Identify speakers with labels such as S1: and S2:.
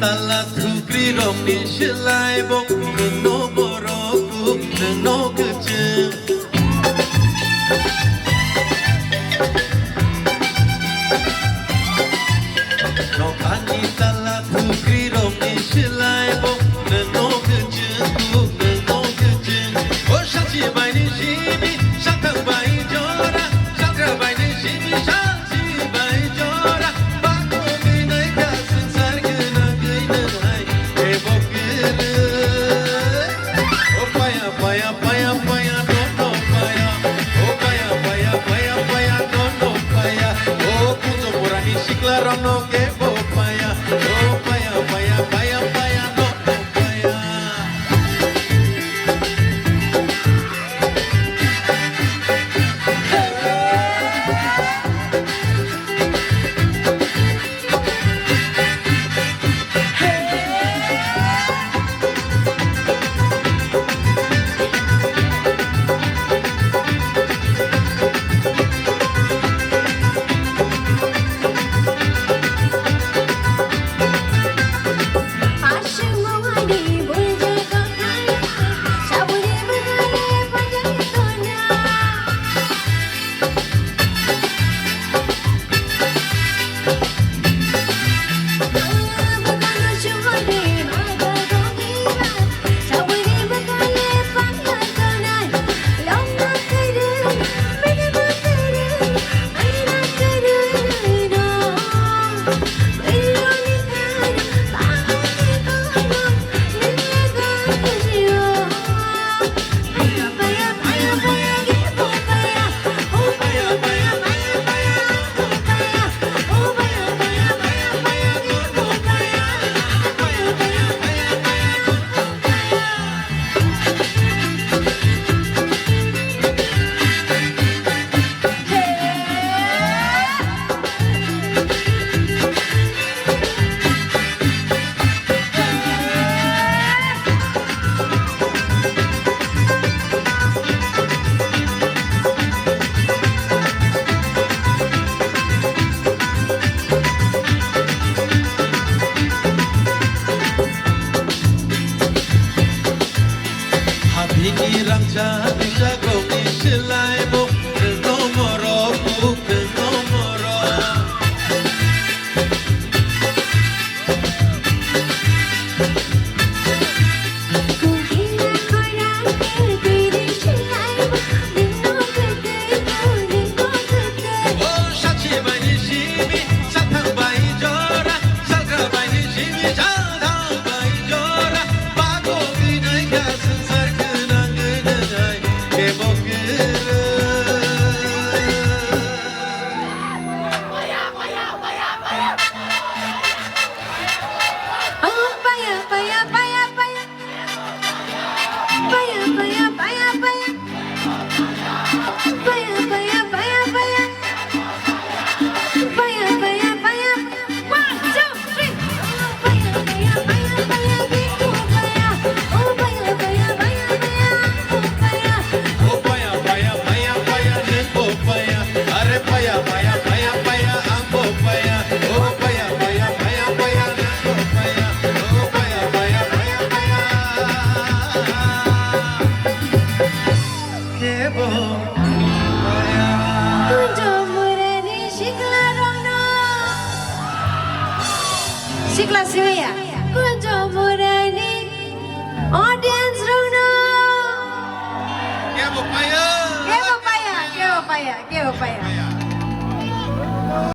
S1: tala thukri rom ni shilai bok no moroku no kuche no pani tala thukri rom ni shilai bok no kuche no kuche o shachi bai ni shimi shathang bai jora shatra bai ni shimi shachi bai jora no que popaya, oh paya, paya, paya, paya, no popaya. Habini ramja bisa kau isilai bok nomoro buk nomoro. Oh shachi bai ni shimi sathang bai jora salka bai ni shimi jadang bai jora bago binai ka sansar
S2: Shikla Sivaya, Kunjo Murani, audience Runa.
S1: Give up, fire!
S2: Give up, fire! Give up, fire! Give up, fire!